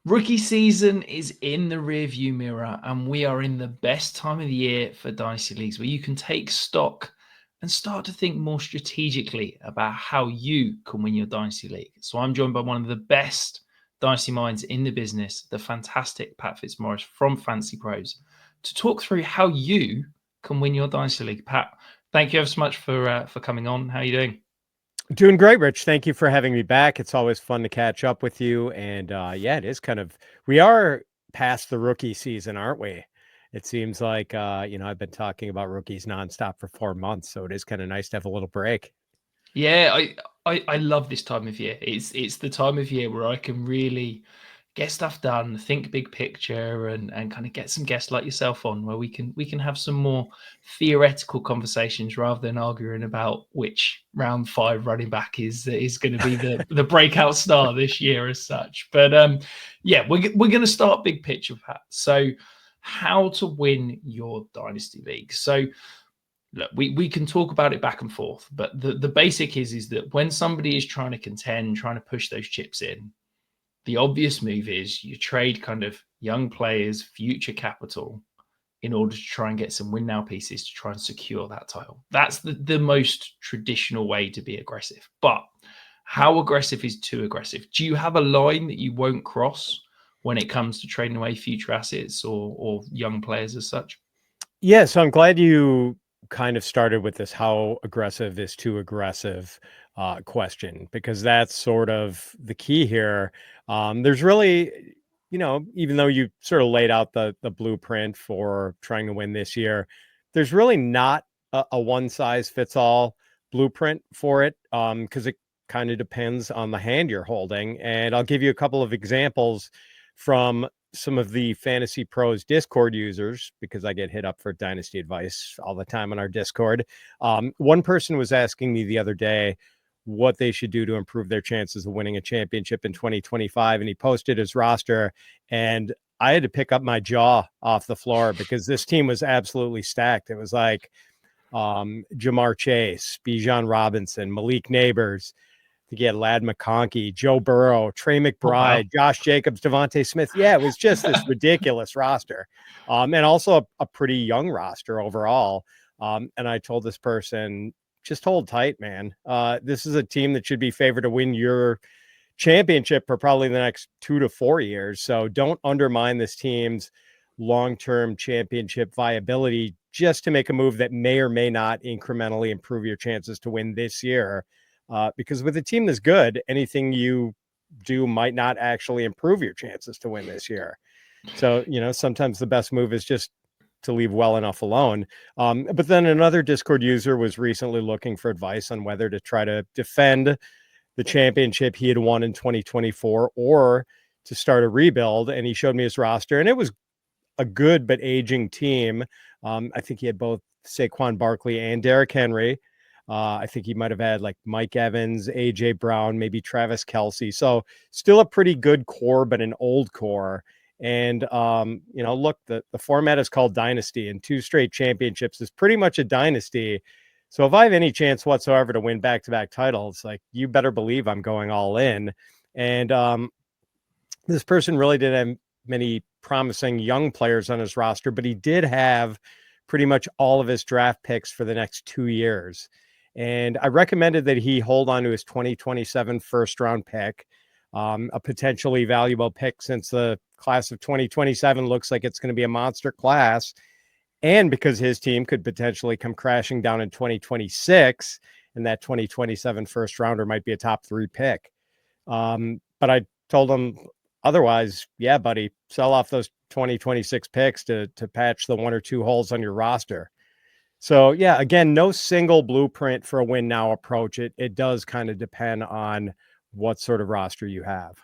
Rookie season is in the rearview mirror, and we are in the best time of the year for Dynasty Leagues where you can take stock and start to think more strategically about how you can win your Dynasty League. So I'm joined by one of the best Dynasty minds in the business, the fantastic Pat Fitzmaurice from Fantasy Pros, to talk through how you can win your Dynasty League. Pat, thank you ever so much for coming on. How are you doing? Doing great, Rich. Thank you for having me back. It's always fun to catch up with you. And yeah, it is we are past the rookie season, aren't we? It seems like, I've been talking about rookies nonstop for 4 months. So it is kind of nice to have a little break. Yeah, I love this time of year. It's the time of year where I can really get stuff done, think big picture, and kind of get some guests like yourself on, where we can have some more theoretical conversations rather than arguing about which round five running back is going to be the breakout star this year as such. But yeah, we're going to start big picture, Pat. So how to win your dynasty league. So look, we can talk about it back and forth, but the basic is that when somebody is trying to contend, trying to push those chips in, the obvious move is you trade kind of young players, future capital, in order to try and get some win now pieces to try and secure that title. That's the most traditional way to be aggressive. But how aggressive is too aggressive? Do you have a line that you won't cross when it comes to trading away future assets or young players as such? Yeah. So I'm glad you kind of started with this how aggressive is too aggressive question, because that's sort of the key here. There's really, even though you sort of laid out the blueprint for trying to win this year, there's really not a one size fits all blueprint for it, because it kind of depends on the hand you're holding. And I'll give you a couple of examples from some of the Fantasy Pros Discord users, because I get hit up for dynasty advice all the time on our Discord. One person was asking me the other day what they should do to improve their chances of winning a championship in 2025. And he posted his roster, and I had to pick up my jaw off the floor because this team was absolutely stacked. It was like Jamar Chase, Bijan Robinson, Malik Neighbors. I think he had Lad McConkey, Joe Burrow, Trey Oh, wow. McBride, Josh Jacobs, Devontae Smith. Yeah, it was just this ridiculous roster, and also a pretty young roster overall. And I told this person, just hold tight, man. This is a team that should be favored to win your championship for probably the next 2 to 4 years. So don't undermine this team's long-term championship viability just to make a move that may or may not incrementally improve your chances to win this year. Because with a team that's good, anything you do might not actually improve your chances to win this year. So, sometimes the best move is just to leave well enough alone. But then another Discord user was recently looking for advice on whether to try to defend the championship he had won in 2024 or to start a rebuild. And he showed me his roster, and it was a good but aging team. I think he had both Saquon Barkley and Derrick Henry. I think he might have had like Mike Evans, AJ Brown, maybe Travis Kelce. So still a pretty good core, but an old core. And look, the format is called Dynasty, and 2 straight championships is pretty much a dynasty. So if I have any chance whatsoever to win back-to-back titles, like, you better believe I'm going all in. And this person really didn't have many promising young players on his roster, but he did have pretty much all of his draft picks for the next 2 years. And I recommended that he hold on to his 2027 first round pick, a potentially valuable pick since the class of 2027 looks like it's going to be a monster class. And because his team could potentially come crashing down in 2026, and that 2027 first rounder might be a top 3 pick. But I told him otherwise, yeah, buddy, sell off those 2026 picks to patch the 1 or 2 holes on your roster. So yeah, again, no single blueprint for a win now approach. It does kind of depend on what sort of roster you have.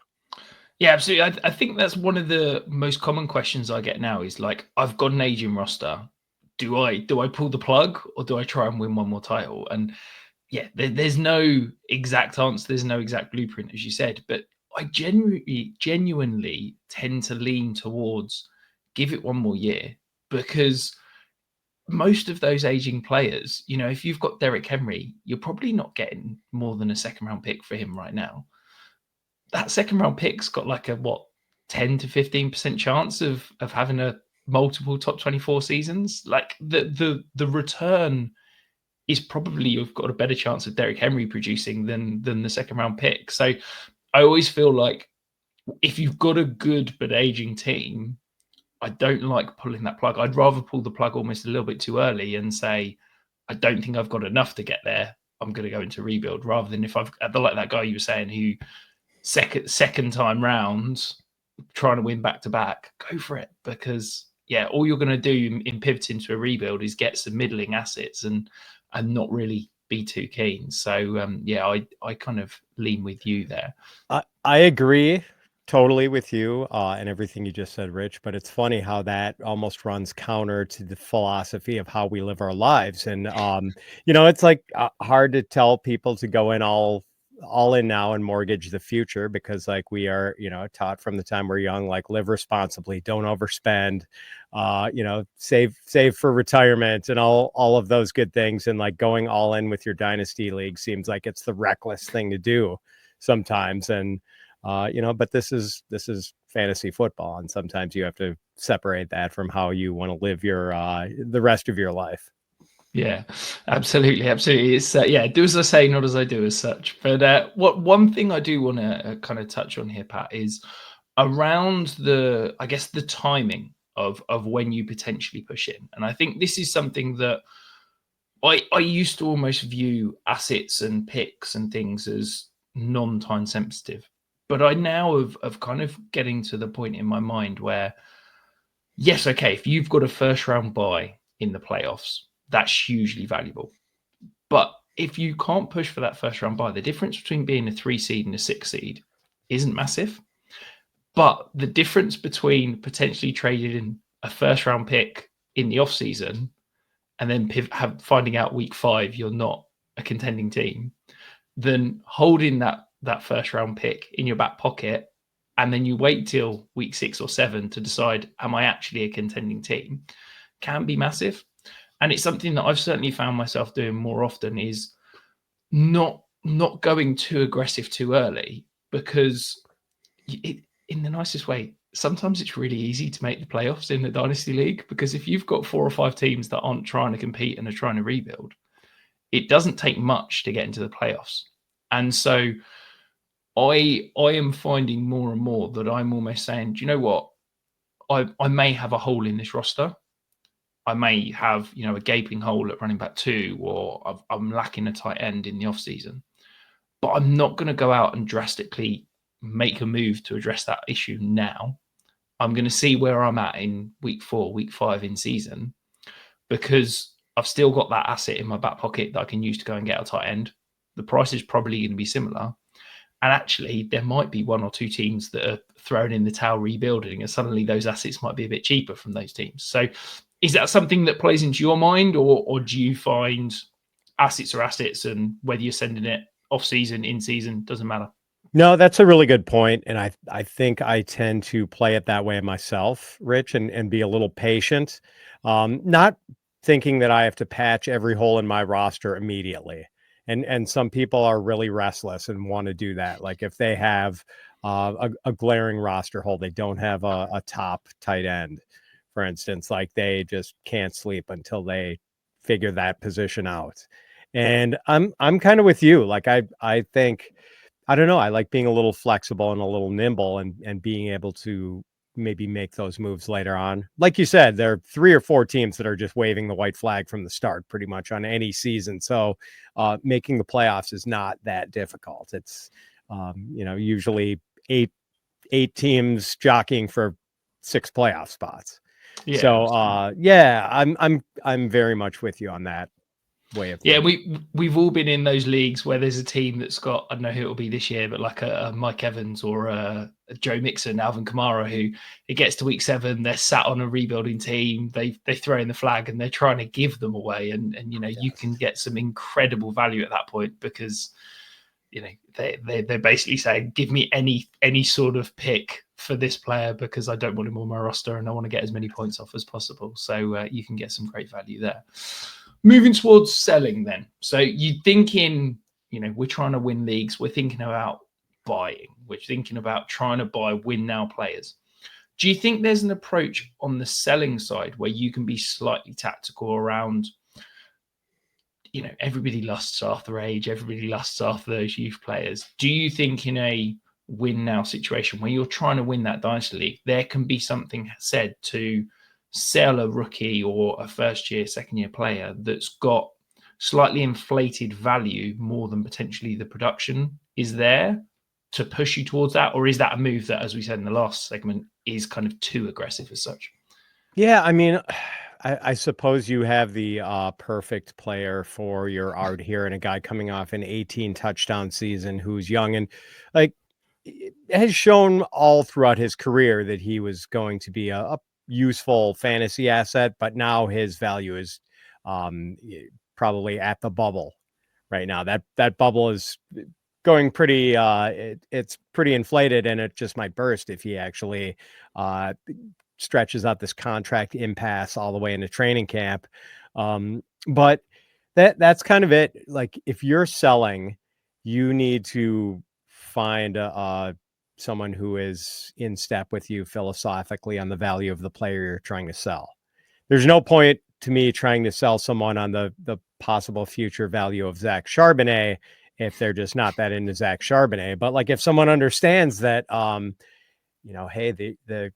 Yeah, absolutely. I think that's one of the most common questions I get now is like, I've got an aging roster. Do I pull the plug or do I try and win one more title? And yeah, there's no exact answer. There's no exact blueprint, as you said. But I genuinely tend to lean towards give it one more year, because most of those aging players, if you've got Derrick Henry, you're probably not getting more than a second round pick for him right now. That second round pick's got like a what, 10 to 15% chance of having a multiple top 24 seasons. Like the return is probably, you've got a better chance of Derrick Henry producing than the second round pick. So I always feel like if you've got a good but aging team, I don't like pulling that plug. I'd rather pull the plug almost a little bit too early and say, I don't think I've got enough to get there. I'm going to go into rebuild, rather than if I've, like that guy you were saying who second time round trying to win back to back, go for it. Because all you're going to do in pivoting to a rebuild is get some middling assets and not really be too keen. So I kind of lean with you there. I agree totally with you and everything you just said, Rich, but it's funny how that almost runs counter to the philosophy of how we live our lives. And it's like hard to tell people to go in all in now and mortgage the future, because like we are, taught from the time we're young, like live responsibly, don't overspend, save for retirement and all of those good things. And like going all in with your dynasty league seems like it's the reckless thing to do sometimes. And but this is fantasy football, and sometimes you have to separate that from how you want to live your the rest of your life. Yeah, absolutely. It's do as I say, not as I do, as such. But one thing I do want to kind of touch on here, Pat, is around the timing of when you potentially push in. And I think this is something that I used to almost view assets and picks and things as non-time sensitive. But I now have kind of getting to the point in my mind where, yes, okay, if you've got a first round bye in the playoffs, that's hugely valuable. But if you can't push for that first round bye, the difference between being a 3 seed and a 6 seed isn't massive. But the difference between potentially trading a first round pick in the off season and then finding out week 5 you're not a contending team, than holding that first round pick in your back pocket and then you wait till week 6 or 7 to decide, am I actually a contending team, can be massive. And it's something that I've certainly found myself doing more often, is not going too aggressive too early, because in the nicest way, sometimes it's really easy to make the playoffs in the Dynasty League, because if you've got 4 or 5 teams that aren't trying to compete and are trying to rebuild, it doesn't take much to get into the playoffs. And so I am finding more and more that I'm almost saying, do you know what? I may have a hole in this roster. I may have, a gaping hole at running back 2, or I'm lacking a tight end in the off season, but I'm not going to go out and drastically make a move to address that issue now. I'm going to see where I'm at in week 4, week 5 in season, because I've still got that asset in my back pocket that I can use to go and get a tight end. The price is probably going to be similar. And actually, there might be 1 or 2 teams that are thrown in the towel rebuilding, and suddenly those assets might be a bit cheaper from those teams. So is that something that plays into your mind, or do you find assets are assets, and whether you're sending it off season, in season, doesn't matter? No, that's a really good point. And I think I tend to play it that way myself, Rich, and be a little patient, not thinking that I have to patch every hole in my roster immediately. And some people are really restless and want to do that. Like if they have a glaring roster hole, they don't have a top tight end, for instance, like they just can't sleep until they figure that position out. And I'm kind of with you. Like I think, I don't know, I like being a little flexible and a little nimble, and being able to maybe make those moves later on. Like you said, there are 3 or 4 teams that are just waving the white flag from the start pretty much on any season. So making the playoffs is not that difficult. It's, usually eight teams jockeying for 6 playoff spots. Yeah. So I'm very much with you on that way of Yeah, thinking. we've all been in those leagues where there's a team that's got, I don't know who it'll be this year, but like a Mike Evans or a Joe Mixon, Alvin Kamara, who it gets to week 7, they're sat on a rebuilding team, they throw in the flag and they're trying to give them away, and you can get some incredible value at that point, because they're basically saying, give me any sort of pick for this player, because I don't want him on my roster and I want to get as many points off as possible. So you can get some great value there. Moving towards selling then. So you're thinking, we're trying to win leagues. We're thinking about buying. We're thinking about trying to buy win now players. Do you think there's an approach on the selling side where you can be slightly tactical around, everybody lusts after age, everybody lusts after those youth players. Do you think in a win now situation where you're trying to win that Dynasty League, there can be something said to sell a rookie or a first year, second year player that's got slightly inflated value more than potentially the production is there to push you towards that? Or is that a move that, as we said in the last segment, is kind of too aggressive as such? Yeah, I mean, I suppose you have the perfect player for your art here, and a guy coming off an 18 touchdown season who's young and like has shown all throughout his career that he was going to be a useful fantasy asset, but now his value is probably at the bubble right now. That bubble is going pretty it's pretty inflated, and it just might burst if he actually stretches out this contract impasse all the way into training camp. But that's kind of it. Like, if you're selling, you need to find someone who is in step with you philosophically on the value of the player you're trying to sell. There's no point to me trying to sell someone on the possible future value of Zach Charbonnet if they're just not that into Zach Charbonnet. But like, if someone understands that, hey, the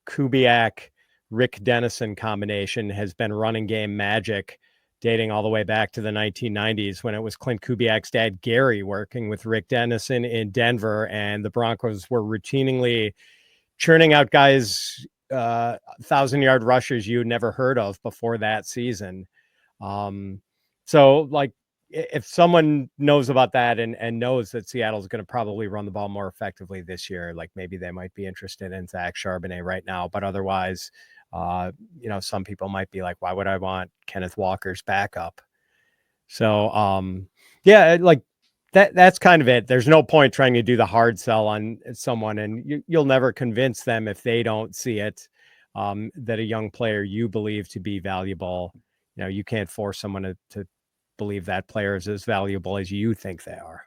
Kubiak Rick Dennison combination has been running game magic dating all the way back to the 1990s when it was Clint Kubiak's dad, Gary, working with Rick Dennison in Denver, and the Broncos were routinely churning out guys, 1,000-yard rushers you'd never heard of before that season. So like, if someone knows about that and knows that Seattle's going to probably run the ball more effectively this year, like maybe they might be interested in Zach Charbonnet right now. But otherwise, some people might be like, why would I want Kenneth Walker's backup? So, like that's kind of it. There's no point trying to do the hard sell on someone, and you'll never convince them if they don't see it, that a young player you believe to be valuable. You can't force someone to believe that player is as valuable as you think they are.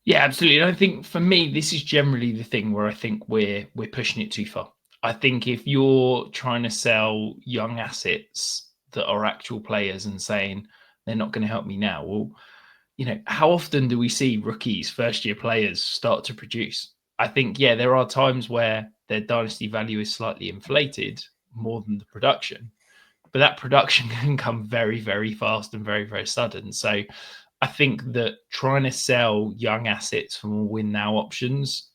Yeah, absolutely. And I think for me, this is generally the thing where I think we're pushing it too far. I think if you're trying to sell young assets that are actual players and saying they're not going to help me now, well, how often do we see rookies, first year players start to produce? I think, there are times where their dynasty value is slightly inflated more than the production, but that production can come very, very fast and very, very sudden. So I think that trying to sell young assets from win now options,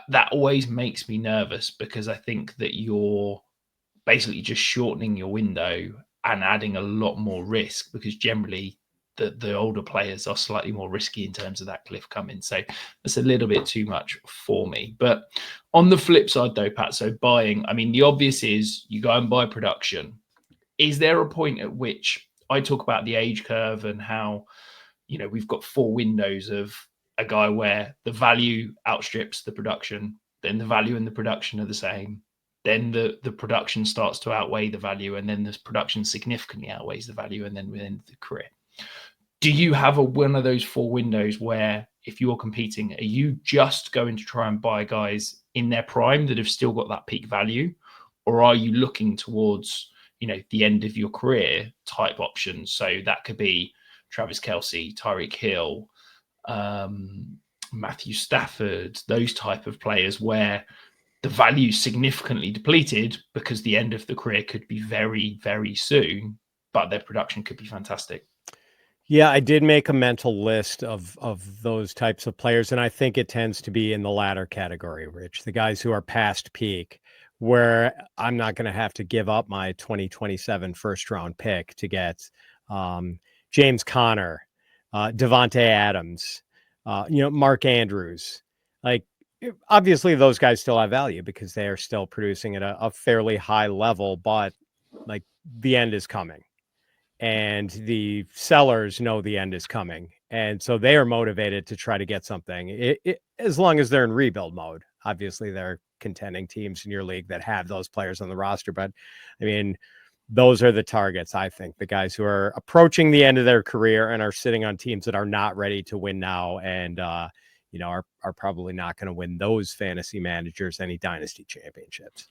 that always makes me nervous, because I think that you're basically just shortening your window and adding a lot more risk, because generally the older players are slightly more risky in terms of that cliff coming. So that's a little bit too much for me. But on the flip side though, Pat, so buying, I mean, the obvious is you go and buy production. Is there a point at which I talk about the age curve and how, we've got 4 windows of a guy where the value outstrips the production, then the value and the production are the same, then the production starts to outweigh the value, and then the production significantly outweighs the value, and then within the career. Do you have one of those 4 windows where, if you're competing, are you just going to try and buy guys in their prime that have still got that peak value? Or are you looking towards, the end of your career type options? So that could be Travis Kelce, Tyreek Hill, Matthew Stafford, those type of players where the value is significantly depleted because the end of the career could be very, very soon, but their production could be fantastic. Yeah, I did make a mental list of those types of players, and I think it tends to be in the latter category, Rich, the guys who are past peak, where I'm not going to have to give up my 2027 first-round pick to get James Conner, Devontae Adams, Mark Andrews. Like, obviously, those guys still have value because they are still producing at a fairly high level, but like, the end is coming. And the sellers know the end is coming. And so they are motivated to try to get something, as long as they're in rebuild mode. Obviously, there are contending teams in your league that have those players on the roster. But, I mean, those are the targets, I think, the guys who are approaching the end of their career and are sitting on teams that are not ready to win now and, are probably not going to win those fantasy managers any dynasty championships.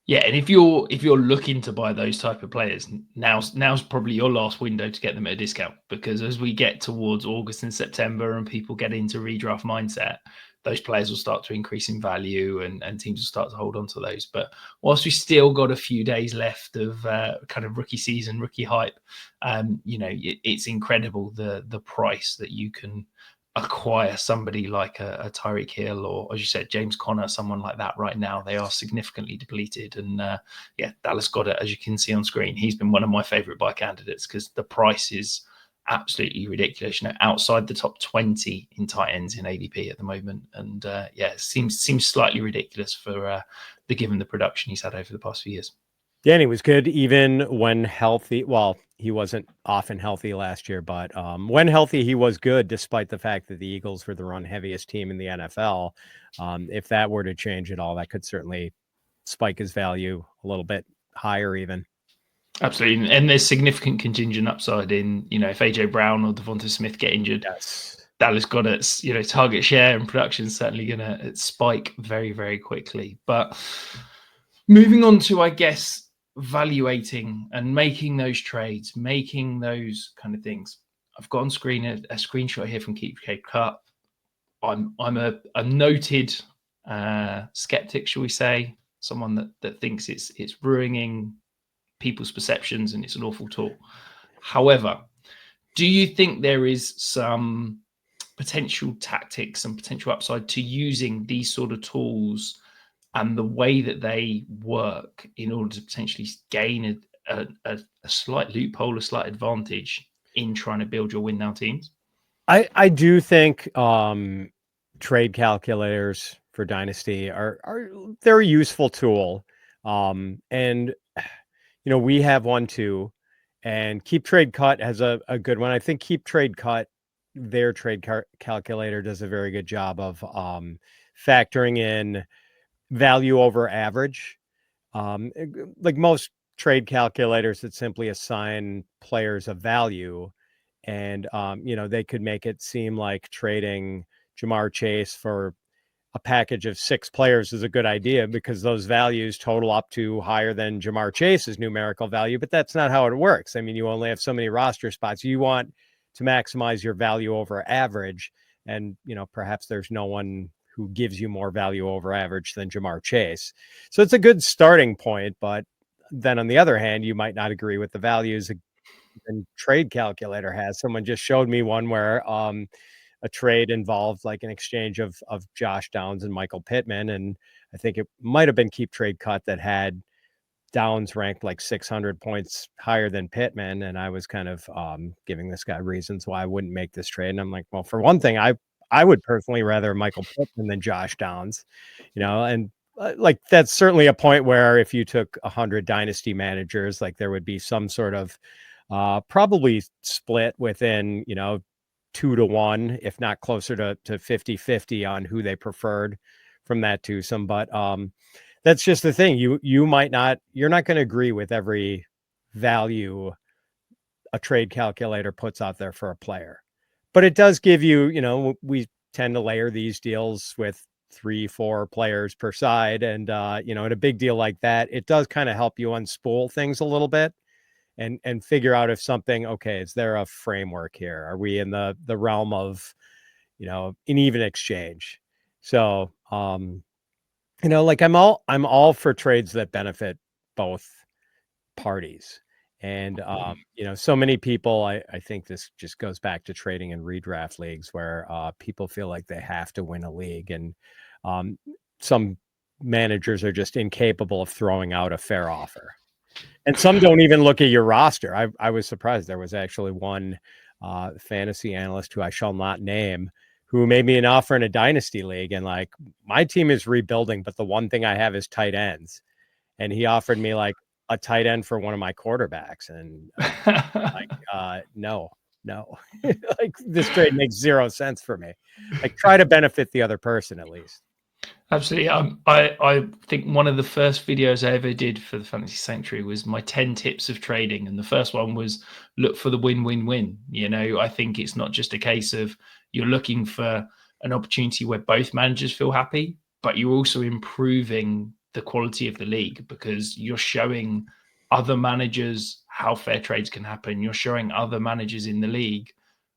Yeah, and if you're looking to buy those type of players, now's probably your last window to get them at a discount, because as we get towards August and September and people get into redraft mindset, those players will start to increase in value and teams will start to hold on to those. But whilst we still got a few days left of kind of rookie season, rookie hype, it's incredible the price that you can acquire somebody like a Tyreek Hill, or as you said, James Conner, someone like that right now. They are significantly depleted. And Dallas Goedert, as you can see on screen, he's been one of my favorite buy candidates because the price is absolutely ridiculous. Outside the top 20 in tight ends in ADP at the moment. And it seems slightly ridiculous for given the production he's had over the past few years. Yeah, and he was good even when healthy. Well, he wasn't often healthy last year, but when healthy, he was good, despite the fact that the Eagles were the run heaviest team in the NFL. If that were to change at all, that could certainly spike his value a little bit higher even. Absolutely. And there's significant contingent upside in, if AJ Brown or Devonta Smith get injured. Yes. Dallas Goedert's, target share and production is certainly going to spike very, very quickly. But moving on to, I guess, valuating and making those trades, making those kind of things. I've got on screen a screenshot here from Keep Trade Cut. I'm a noted skeptic, shall we say, someone that thinks it's ruining people's perceptions and it's an awful tool. However, do you think there is some potential tactics and potential upside to using these sort of tools and the way that they work in order to potentially gain a slight loophole, a slight advantage in trying to build your win now teams? I do think trade calculators for Dynasty they're a useful tool. And we have one too, and Keep Trade Cut has a good one. I think Keep Trade Cut, their trade calculator, does a very good job of factoring in value over average. Like most trade calculators that simply assign players a value, and they could make it seem like trading Jamar Chase for a package of 6 players is a good idea because those values total up to higher than Jamar Chase's numerical value, but that's not how it works. I mean, you only have so many roster spots. You want to maximize your value over average, and perhaps there's no one who gives you more value over average than Jamar Chase. So it's a good starting point, but then on the other hand, you might not agree with the values and trade calculator has. Someone just showed me one where a trade involved like an exchange of Josh Downs and Michael Pittman. And I think it might've been Keep Trade Cut that had Downs ranked like 600 points higher than Pittman. And I was kind of giving this guy reasons why I wouldn't make this trade. And I'm like, well, for one thing, I would personally rather Michael Pittman than Josh Downs, and like that's certainly a point where if you took 100 dynasty managers, like there would be some sort of probably split within, 2-1, if not closer to 50-50 on who they preferred from that twosome. But that's just the thing. You're not going to agree with every value a trade calculator puts out there for a player. But it does give you, we tend to layer these deals with 3-4 players per side. And, in a big deal like that, it does kind of help you unspool things a little bit and figure out if something, okay, is there a framework here? Are we in the realm of, an even exchange? So, like I'm all for trades that benefit both parties. And, so many people, I think this just goes back to trading in redraft leagues where people feel like they have to win a league. And some managers are just incapable of throwing out a fair offer. And some don't even look at your roster. I was surprised. There was actually one fantasy analyst who I shall not name who made me an offer in a dynasty league. And like, my team is rebuilding, but the one thing I have is tight ends. And he offered me like a tight end for one of my quarterbacks. And no, like this trade makes 0 sense for me. Like try to benefit the other person at least. Absolutely. I think one of the first videos I ever did for the Fantasy Sanctuary was my 10 tips of trading. And the first one was look for the win-win-win. I think it's not just a case of you're looking for an opportunity where both managers feel happy, but you're also improving the quality of the league because you're showing other managers how fair trades can happen. You're showing other managers in the league,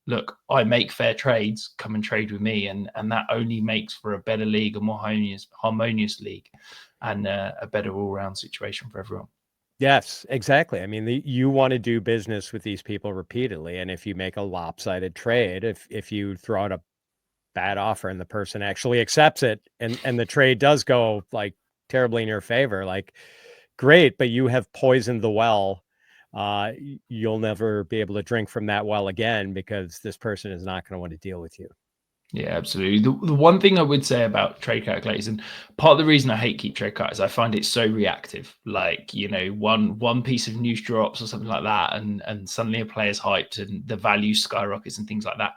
look, I make fair trades, come and trade with me. And that only makes for a better league, a more harmonious league, and a better all-round situation for everyone. Yes, exactly. I mean, you want to do business with these people repeatedly. And if you make a lopsided trade, if you throw out a bad offer and the person actually accepts it and the trade does go like terribly in your favor, like great, but you have poisoned the well. You'll never be able to drink from that well again because this person is not going to want to deal with you. Yeah, absolutely. The one thing I would say about trade calculators, and part of the reason I hate keep trade calculators, I find it so reactive. Like, one piece of news drops or something like that, and suddenly a player's hyped and the value skyrockets and things like that.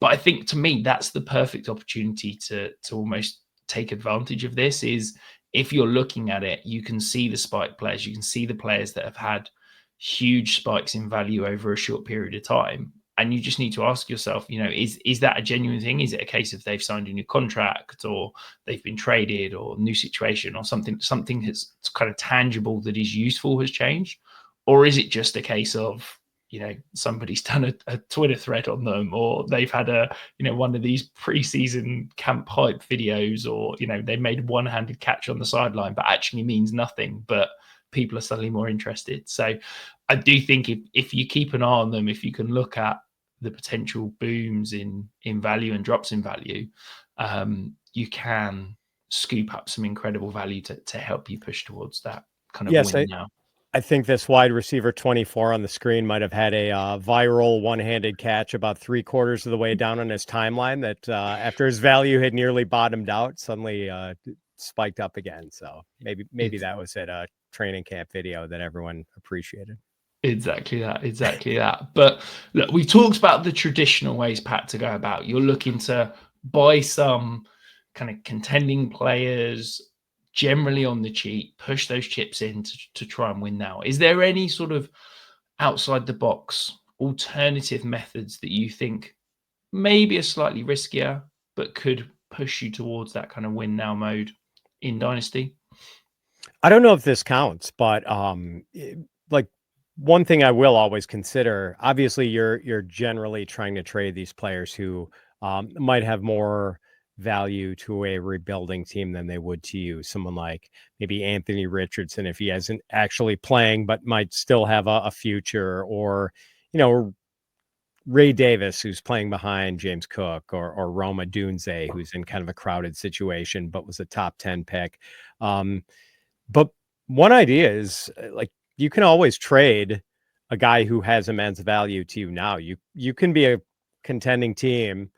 But I think to me, that's the perfect opportunity to almost take advantage of this. Is if you're looking at it, you can see the spike players, you can see the players that have had huge spikes in value over a short period of time. And you just need to ask yourself, is that a genuine thing? Is it a case of they've signed a new contract or they've been traded or new situation or something that's kind of tangible that is useful has changed? Or is it just a case of, somebody's done a Twitter thread on them, or they've had one of these preseason camp hype videos, or, they made one-handed catch on the sideline, but actually means nothing, but people are suddenly more interested. So I do think if you keep an eye on them, if you can look at the potential booms in value and drops in value, you can scoop up some incredible value to help you push towards that kind of win now. I think this wide receiver 24 on the screen might have had a viral one-handed catch about 3/4 of the way down on his timeline that after his value had nearly bottomed out, suddenly spiked up again. So maybe that was at a training camp video that everyone appreciated. Exactly that. But look, we've talked about the traditional ways, Pat, to go about. You're looking to buy some kind of contending players, generally on the cheap, push those chips in to try and win now. Is there any sort of outside the box alternative methods that you think maybe are slightly riskier, but could push you towards that kind of win now mode in Dynasty? I don't know if this counts, but like one thing I will always consider, obviously you're generally trying to trade these players who might have more value to a rebuilding team than they would to you. Someone like maybe Anthony Richardson, if he isn't actually playing, but might still have a future, or, Ray Davis, who's playing behind James Cook, or Roma Dunze, who's in kind of a crowded situation, but was a top 10 pick. But one idea is like, you can always trade a guy who has immense value to you now. You can be a contending team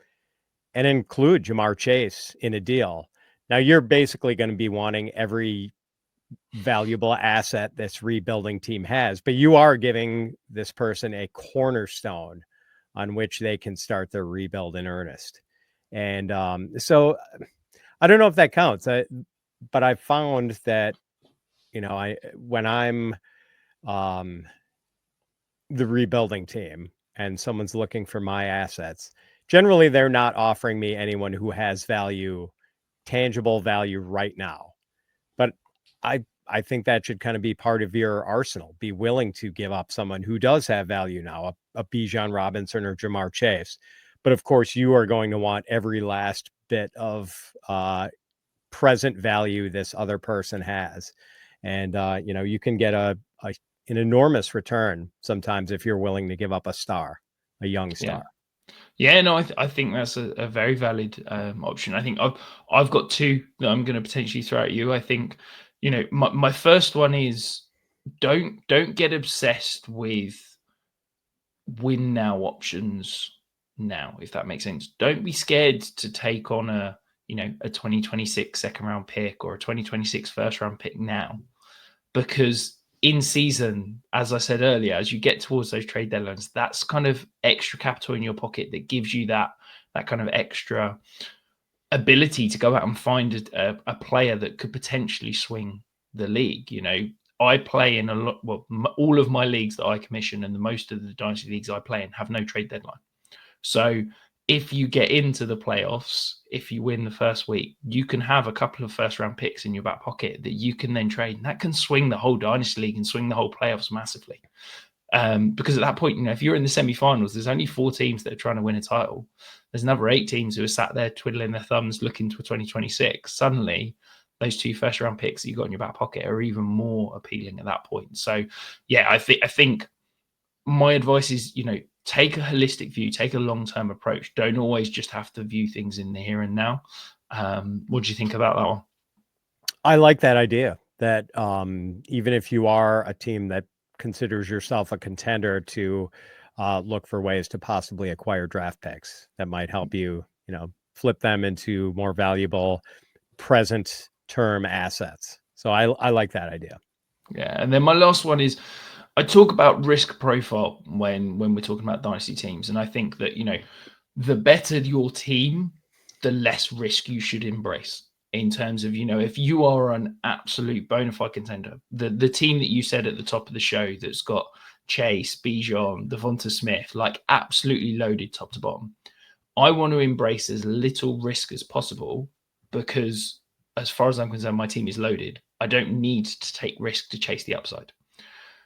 and include Jamar Chase in a deal. Now you're basically going to be wanting every valuable asset this rebuilding team has, but you are giving this person a cornerstone on which they can start their rebuild in earnest. And so I don't know if that counts, but I found that, when I'm the rebuilding team and someone's looking for my assets, generally they're not offering me anyone who has value, tangible value right now. But I think that should kind of be part of your arsenal. Be willing to give up someone who does have value now, a Bijan Robinson or Jamar Chase. But of course, you are going to want every last bit of present value this other person has. And, you can get an enormous return sometimes if you're willing to give up a star, a young star. Yeah, no, I think that's a very valid option. I think I've got two that I'm going to potentially throw at you. I think, my first one is don't get obsessed with win now options now, if that makes sense. Don't be scared to take on a 2026 second round pick or a 2026 first round pick now, because in season, as I said earlier, as you get towards those trade deadlines, that's kind of extra capital in your pocket that gives you that kind of extra ability to go out and find a player that could potentially swing the league. I play in all of my leagues that I commission, and the most of the Dynasty leagues I play in have no trade deadline. So if you get into the playoffs, if you win the first week, you can have a couple of first round picks in your back pocket that you can then trade. And that can swing the whole Dynasty League and swing the whole playoffs massively. Because at that point, if you're in the semi-finals, there's only 4 teams that are trying to win a title. There's another 8 teams who are sat there twiddling their thumbs looking to 2026. Suddenly, those 2 first-round picks that you got in your back pocket are even more appealing at that point. So, yeah, I think my advice is, take a holistic view, take a long-term approach. Don't always just have to view things in the here and now. What do you think about that one? I like that idea that even if you are a team that considers yourself a contender, to look for ways to possibly acquire draft picks that might help you, flip them into more valuable present term assets. So I like that idea. Yeah. And then my last one is, I talk about risk profile when we're talking about dynasty teams. And I think that, the better your team, the less risk you should embrace in terms of, if you are an absolute bona fide contender, the team that you said at the top of the show that's got Chase, Bijan, Devonta Smith, like absolutely loaded top to bottom. I want to embrace as little risk as possible because as far as I'm concerned, my team is loaded. I don't need to take risk to chase the upside.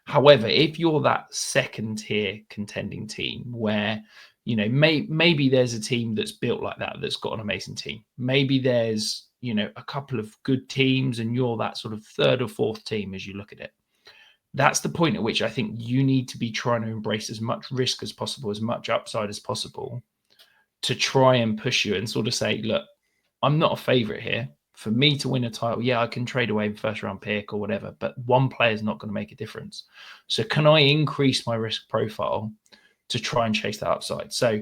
However, if you're that second tier contending team where, maybe there's a team that's built like that, that's got an amazing team. Maybe there's, a couple of good teams and you're that sort of third or fourth team as you look at it. That's the point at which I think you need to be trying to embrace as much risk as possible, as much upside as possible, to try and push you and sort of say, look, I'm not a favorite here. For me to win a title, yeah, I can trade away the first round pick or whatever, but one player is not going to make a difference. So can I increase my risk profile to try and chase that upside? So,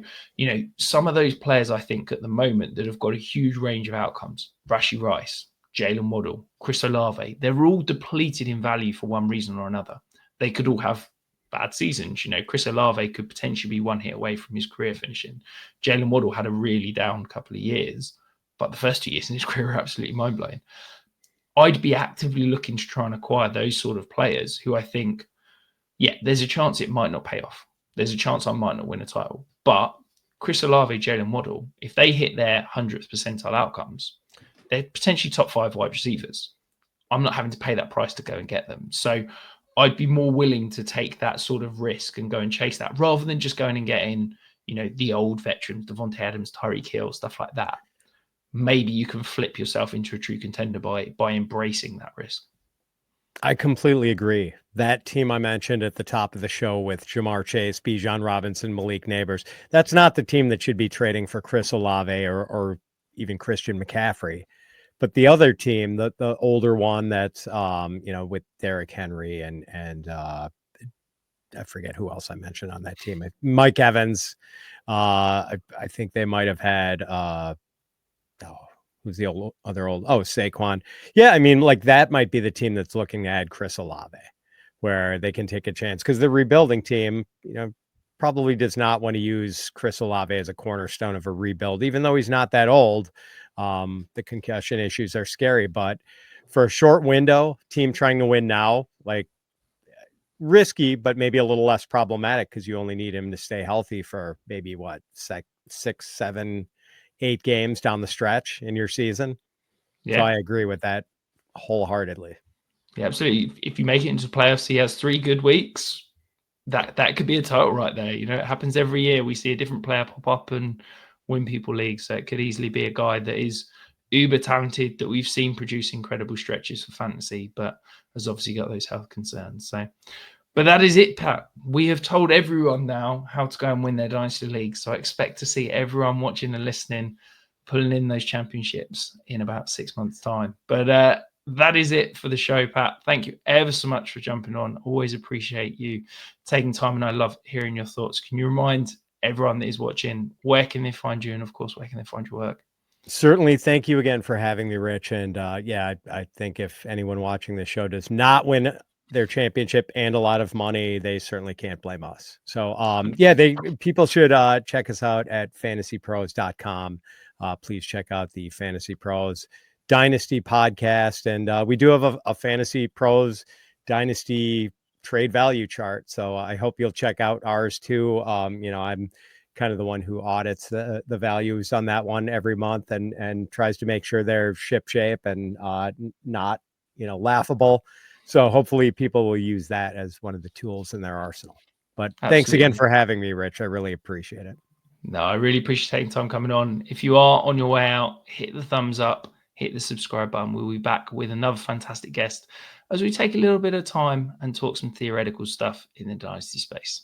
some of those players I think at the moment that have got a huge range of outcomes, Rashee Rice, Jalen Waddle, Chris Olave, they're all depleted in value for one reason or another. They could all have bad seasons. Chris Olave could potentially be one hit away from his career finishing. Jalen Waddle had a really down couple of years, but the first 2 years in his career are absolutely mind-blowing. I'd be actively looking to try and acquire those sort of players who I think, yeah, there's a chance it might not pay off. There's a chance I might not win a title. But Chris Olave, Jalen Waddle, if they hit their 100th percentile outcomes, they're potentially top 5 wide receivers. I'm not having to pay that price to go and get them. So I'd be more willing to take that sort of risk and go and chase that rather than just going and getting, the old veterans, Devontae Adams, Tyreek Hill, stuff like that. Maybe you can flip yourself into a true contender by embracing that risk. I completely agree. That team I mentioned at the top of the show with Jamar Chase, Bijan Robinson, Malik Neighbors, that's not the team that should be trading for Chris Olave or even Christian McCaffrey. But the other team, the older one that's with Derrick Henry and I forget who else I mentioned on that team. Mike Evans. I think they might have had who's the Saquon. Yeah, I mean, like that might be the team that's looking to add Chris Olave, where they can take a chance because the rebuilding team, probably does not want to use Chris Olave as a cornerstone of a rebuild, even though he's not that old. The concussion issues are scary, but for a short window, team trying to win now, like risky, but maybe a little less problematic because you only need him to stay healthy for maybe 6, 7, 8 games down the stretch in your season. Yeah. So I agree with that wholeheartedly. Yeah, absolutely. If you make it into playoffs, he has 3 good weeks. That could be a title right there. It happens every year. We see a different player pop up and win people leagues. So it could easily be a guy that is uber talented that we've seen produce incredible stretches for fantasy, but has obviously got those health concerns. So, but that is it, Pat. We have told everyone now how to go and win their Dynasty League. So I expect to see everyone watching and listening pulling in those championships in about 6 months' time. But that is it for the show, Pat. Thank you ever so much for jumping on. Always appreciate you taking time, and I love hearing your thoughts. Can you remind everyone that is watching, where can they find you? And of course, where can they find your work? Certainly. Thank you again for having me, Rich. And I think if anyone watching this show does not win their championship and a lot of money, they certainly can't blame us. So people should check us out at fantasypros.com. Please check out the Fantasy Pros Dynasty podcast. And we do have a Fantasy Pros Dynasty trade value chart. So I hope you'll check out ours too. I'm kind of the one who audits the values on that one every month and tries to make sure they're ship shape and not, laughable. So hopefully people will use that as one of the tools in their arsenal. But thanks again for having me, Rich. I really appreciate it. No, I really appreciate taking time coming on. If you are on your way out, hit the thumbs up, hit the subscribe button. We'll be back with another fantastic guest as we take a little bit of time and talk some theoretical stuff in the Dynasty space.